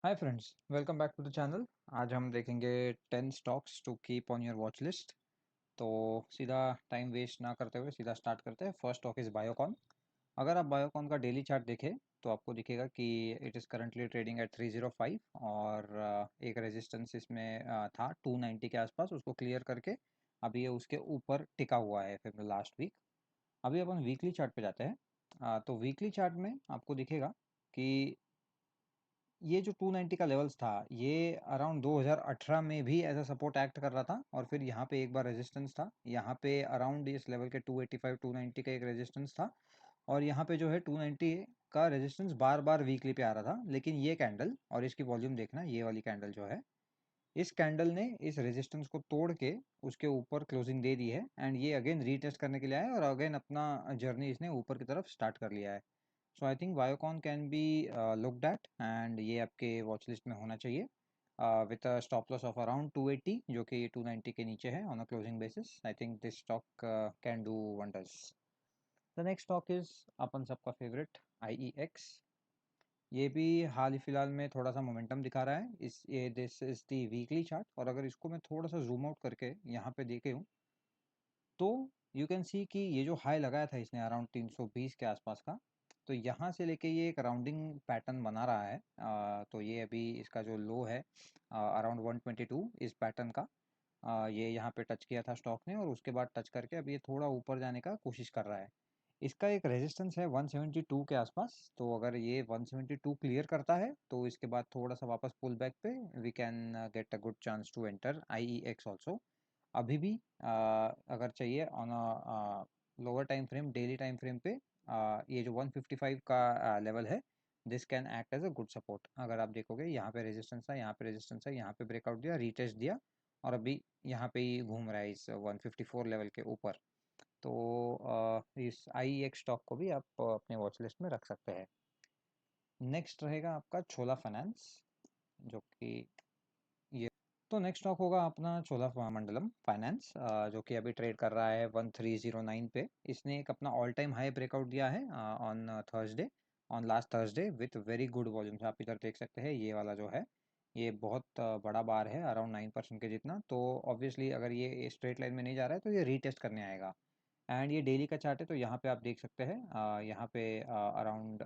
Hi friends, welcome back to the channel. आज हम देखेंगे 10 stocks to keep on your watch list. तो सीधा टाइम वेस्ट ना करते हुए सीधा स्टार्ट करते हैं। First stock is Biocon. अगर आप बायोकॉन का डेली चार्ट देखें तो आपको दिखेगा कि it is currently trading at 305 और एक रेजिस्टेंस इसमें था 290 के आसपास, उसको क्लियर करके अभी ये उसके ऊपर टिका हुआ है फिर लास्ट वीक। अभी अपन वीकली चार्ट पे जाते हैं। तो वीकली चार्ट में आपको दिखेगा कि ये जो 290 का लेवल्स था, ये अराउंड 2018 में भी एज अ सपोर्ट एक्ट कर रहा था और फिर यहाँ पे एक बार रेजिस्टेंस था। यहाँ पे अराउंड इस लेवल के 285 290 का एक रेजिस्टेंस था और यहाँ पे जो है 290 का रेजिस्टेंस बार बार वीकली पे आ रहा था। लेकिन ये कैंडल और इसकी वॉल्यूम देखना, ये वाली कैंडल जो है, इस कैंडल ने इस रेजिस्टेंस को तोड़ के उसके ऊपर क्लोजिंग दे दी है एंड ये अगेन रीटेस्ट करने के लिए आया और अगेन अपना जर्नी इसने ऊपर की तरफ स्टार्ट कर लिया है। So I think Biocon can be looked at and ये आपके वॉच लिस्ट में होना चाहिए with a stop loss of around 280, जो कि 290 के नीचे है on a closing basis. I think this stock can do wonders. The next stock is अपन सबका फेवरेट IEX। ये भी हाल ही फिलहाल में थोड़ा सा मोमेंटम दिखा रहा है। इस ये this is the weekly chart और अगर इसको मैं थोड़ा सा जूम आउट करके यहाँ पे देखे हूँ तो यू कैन सी कि ये जो हाई लगाया था इसने अराउंड 320 के आसपास का, तो यहाँ से लेके ये एक राउंडिंग पैटर्न बना रहा है। तो ये अभी इसका जो लो है अराउंड 122 इस पैटर्न का, ये यहाँ पे टच किया था स्टॉक ने और उसके बाद टच करके अभी ये थोड़ा ऊपर जाने का कोशिश कर रहा है। इसका एक रेजिस्टेंस है 172 के आसपास, तो अगर ये 172 क्लियर करता है तो इसके बाद थोड़ा सा वापस पुल बैक पे we can get a good chance to enter IEX also. अभी भी अगर चाहिए on a lower time frame, daily time frame पे ये जो 155 का लेवल है, this can act as a good support. अगर आप देखोगे यहाँ पे रेजिस्टेंस है, यहाँ पे रेजिस्टेंस है, यहाँ पे ब्रेकआउट दिया, रीटेस्ट दिया और अभी यहाँ पे ही घूम रहा है इस 154 लेवल के ऊपर। तो इस IEX स्टॉक को भी आप अपने वॉच लिस्ट में रख सकते हैं। नेक्स्ट रहेगा आपका छोला फाइनेंस, जो कि ये, तो नेक्स्ट स्टॉक होगा अपना छोला मंडलम फाइनेंस, जो कि अभी ट्रेड कर रहा है 1309 पे। इसने एक अपना ऑल टाइम हाई ब्रेकआउट दिया है on Thursday, on last Thursday with very good volumes. आप इधर देख सकते हैं, ये वाला जो है ये बहुत बड़ा बार है अराउंड 9% के जितना। तो ऑब्वियसली अगर ये स्ट्रेट लाइन में नहीं जा रहा है तो ये रीटेस्ट करने आएगा। एंड ये डेली का चार्ट है, तो यहाँ पे आप देख सकते हैं यहाँ पे अराउंड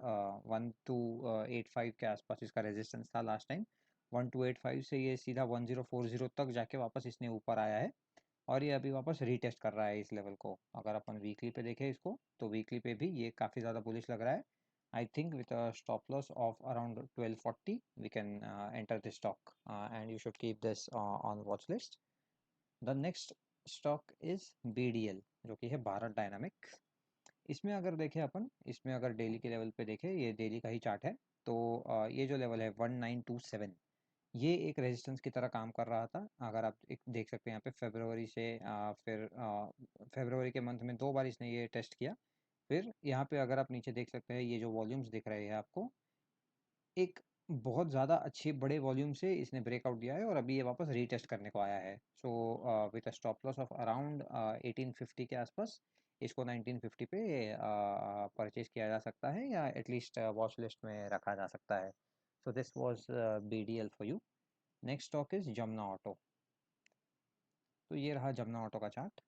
1285 के आसपास इसका रेजिस्टेंस था लास्ट टाइम। 1285 से ये सीधा 1040 तक जाके वापस इसने ऊपर आया है और ये अभी वापस रीटेस्ट कर रहा है इस लेवल को। अगर अपन वीकली पे देखें इसको तो वीकली पे भी ये काफ़ी ज़्यादा बुलिश लग रहा है। I think with a stop loss of around 1240 we can enter this stock and you should keep this on watch list. The next stock is BDL, जो कि है भारत डायनामिक्स। इसमें अगर देखें अपन, इसमें अगर डेली के लेवल पे देखें, ये डेली का ही चार्ट है, तो ये जो लेवल है 1927, ये एक रेजिस्टेंस की तरह काम कर रहा था। अगर आप एक देख सकते हैं यहाँ पे फरवरी से फिर फरवरी के मंथ में 2 बार इसने ये टेस्ट किया। फिर यहाँ पे अगर आप नीचे देख सकते हैं, ये जो वॉल्यूम्स दिख रहे हैं आपको, एक बहुत ज़्यादा अच्छे बड़े वॉल्यूम से इसने ब्रेकआउट दिया है और अभी ये वापस रीटेस्ट करने को आया है। So with a stop loss of around 1850 के आसपास इसको 1950 पे परचेज किया जा सकता है या एटलीस्ट वॉच लिस्ट में रखा जा सकता है। So this was BDL for you. Next stock is Jamuna auto. तो ये रहा जमुना ऑटो का चार्ट।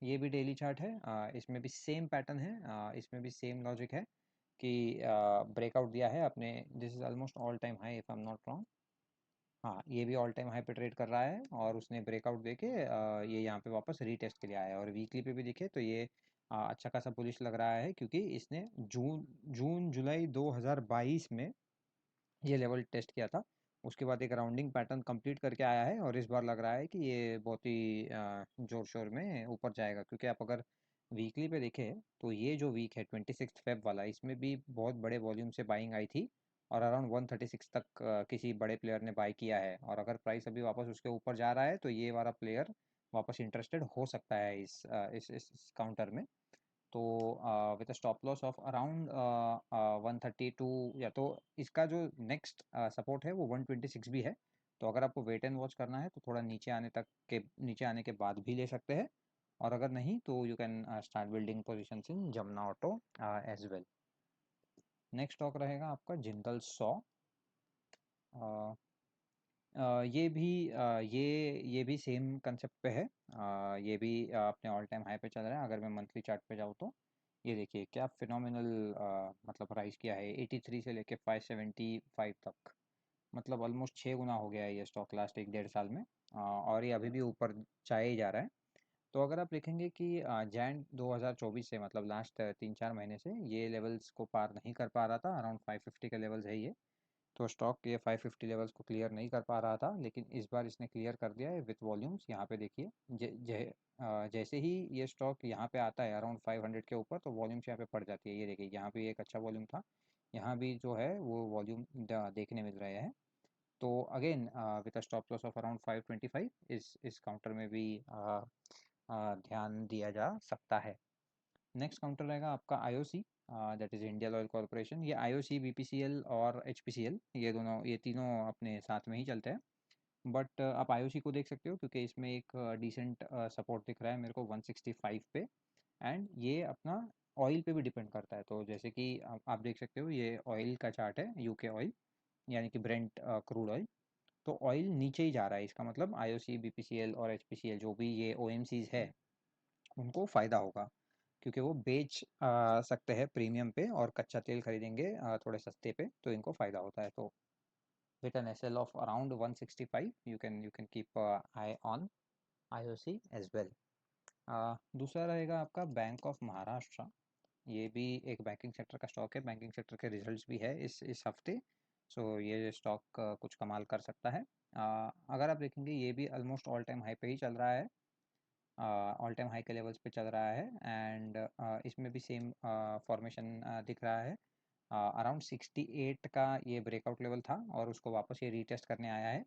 ये भी डेली चार्ट है। इसमें भी सेम पैटर्न है, इसमें भी सेम लॉजिक है कि ब्रेकआउट दिया है अपने। This is almost all time high if I am not wrong. हाँ, ये भी ऑल टाइम हाई पे ट्रेड कर रहा है और उसने ब्रेकआउट देके ये यहाँ पे वापस रीटेस्ट के लिए आया है और वीकली पे भी दिखे तो ये अच्छा खासा बुलिश लग रहा है, क्योंकि इसने जून जून जुलाई 2022 में ये लेवल टेस्ट किया था। उसके बाद एक राउंडिंग पैटर्न कंप्लीट करके आया है और इस बार लग रहा है कि ये बहुत ही जोर शोर में ऊपर जाएगा, क्योंकि आप अगर वीकली पे देखें तो ये जो वीक है 26 फेब वाला, इसमें भी बहुत बड़े वॉल्यूम से बाइंग आई थी और अराउंड 136 तक किसी बड़े प्लेयर ने बाई किया है और अगर प्राइस अभी वापस उसके ऊपर जा रहा है तो ये वाला प्लेयर वापस इंटरेस्टेड हो सकता है इस काउंटर में। तो with a stop loss of around 132, या तो इसका जो नेक्स्ट सपोर्ट है वो 126 भी है। तो अगर आपको वेट एंड वॉच करना है तो थोड़ा नीचे आने के बाद भी ले सकते हैं और अगर नहीं तो you can start building positions in Jamuna auto as well. Next stock रहेगा आपका जिंदल 100। ये भी सेम कंसेप्ट पे है। ये भी अपने ऑल टाइम हाई पे चल रहा है। अगर मैं मंथली चार्ट पे जाऊँ तो ये देखिए क्या फिनोमिनल मतलब राइज किया है 83 से लेके 575 तक। मतलब ऑलमोस्ट 6 गुना हो गया है ये स्टॉक लास्ट एक डेढ़ साल में। और ये अभी भी ऊपर जाए ही जा रहा है। तो अगर आप देखेंगे कि जैन 2024 से मतलब लास्ट 3-4 महीने से ये लेवल्स को पार नहीं कर पा रहा था। अराउंड 550 के लेवल्स है ये। तो स्टॉक ये 550 लेवल्स को क्लियर नहीं कर पा रहा था, लेकिन इस बार इसने क्लियर कर दिया है विथ वॉल्यूम्स। यहाँ पे देखिए जैसे ही ये स्टॉक यहाँ पे आता है अराउंड 500 के ऊपर, तो वॉल्यूम्स यहाँ पे पड़ जाती है। ये देखिए यहाँ भी एक अच्छा वॉल्यूम था, यहाँ भी जो है वो वॉल्यूम देखने मिल रहे हैं। तो again with a stop loss of around 525 इस काउंटर में भी ध्यान दिया जा सकता है। नेक्स्ट काउंटर रहेगा आपका IOC, that is Indian oil corporation. ये आईओसी, बीपीसीएल और एचपीसीएल ये तीनों अपने साथ में ही चलते हैं। बट आप आईओसी को देख सकते हो क्योंकि इसमें एक डिसेंट सपोर्ट दिख रहा है मेरे को 165 पे। एंड ये अपना ऑयल पे भी डिपेंड करता है। तो जैसे कि आप देख सकते हो ये ऑयल का चार्ट है, यूके ऑयल यानी कि ब्रेंट क्रूड ऑयल। तो ऑयल नीचे ही जा रहा है, इसका मतलब आईओसी, बीपीसीएल और एचपीसीएल जो भी ये ओएमसीज है उनको फ़ायदा होगा, क्योंकि वो बेच सकते हैं प्रीमियम पे और कच्चा तेल खरीदेंगे थोड़े सस्ते पे, तो इनको फ़ायदा होता है। तो with an SL of around 165 you can keep eye on IOC as well. दूसरा रहेगा आपका बैंक ऑफ महाराष्ट्र। ये भी एक बैंकिंग सेक्टर का स्टॉक है। बैंकिंग सेक्टर के रिजल्ट्स भी है इस हफ्ते। सो ये स्टॉक कुछ कमाल कर सकता है। अगर आप देखेंगे ये भी ऑलमोस्ट ऑल टाइम हाई पे ही चल रहा है, ऑल टाइम हाई के लेवल्स पे चल रहा है। एंड इसमें भी सेम फॉर्मेशन दिख रहा है। अराउंड 68 का ये ब्रेकआउट लेवल था और उसको वापस ये रीटेस्ट करने आया है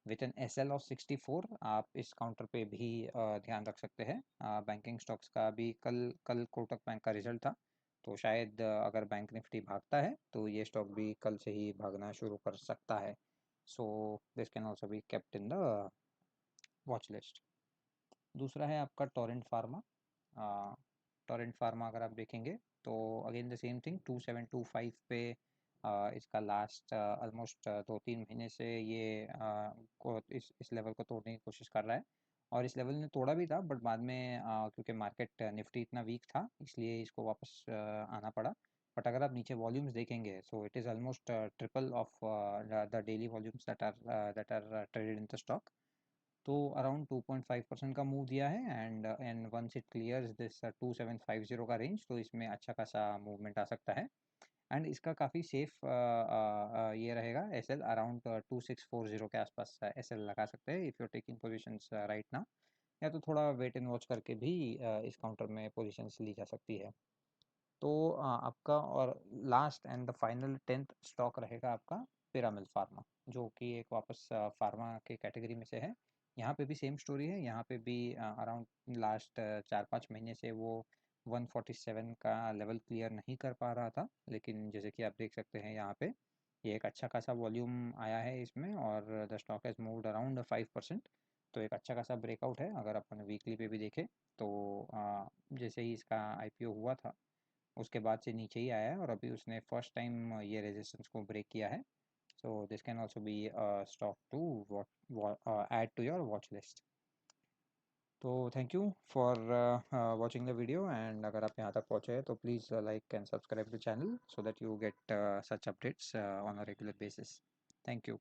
विथ एन एसएल ऑफ 64। आप इस काउंटर पे भी ध्यान रख सकते हैं। बैंकिंग स्टॉक्स का भी कल कल कोटक बैंक का रिजल्ट था, तो शायद अगर बैंक निफ्टी भागता है तो ये स्टॉक भी कल से ही भागना शुरू कर सकता है। So this can also be kept in the watch list. दूसरा है आपका टोरेंट फार्मा। टोरेंट फार्मा अगर आप देखेंगे तो अगेन द सेम थिंग 2725 पे इसका लास्ट ऑलमोस्ट 2-3 महीने से ये इस लेवल को तोड़ने की कोशिश कर रहा है। और इस लेवल ने तोड़ा भी था, बट बाद में क्योंकि मार्केट निफ्टी इतना वीक था इसलिए इसको वापस आना पड़ा। बट अगर आप नीचे वॉल्यूम्स देखेंगे so it is almost triple of the daily volumes that are traded in the stock. तो अराउंड 2.5% का मूव दिया है। And once it clears this 2750 का रेंज, तो इसमें अच्छा खासा मूवमेंट आ सकता है। एंड इसका काफ़ी सेफ ये रहेगा एसएल अराउंड 2640 के आसपास एसएल लगा सकते हैं if you taking positions right now. या तो थोड़ा वेट एंड वॉच करके भी इस काउंटर में पोजीशंस ली जा सकती है। तो आपका और last and the final 10th stock रहेगा आपका पिरामिल फार्मा, जो कि एक वापस फार्मा के कैटेगरी में से है। यहाँ पे भी सेम स्टोरी है। यहाँ पे भी अराउंड लास्ट 4-5 महीने से वो 147 का लेवल क्लियर नहीं कर पा रहा था, लेकिन जैसे कि आप देख सकते हैं यहाँ पे ये एक अच्छा खासा वॉल्यूम आया है इसमें और the stock has moved around 5%। तो एक अच्छा खासा ब्रेकआउट है। अगर अपन वीकली पे भी देखें तो जैसे ही इसका आईपीओ हुआ था उसके बाद से नीचे ही आया है और अभी उसने फर्स्ट टाइम ये रेजिस्टेंस को ब्रेक किया है। So this can also be stock to add to your watch list. तो thank you for watching the video. And अगर आप यहाँ तक पहुँचे हैं तो please like and subscribe the channel so that you get such updates on a regular basis. Thank you.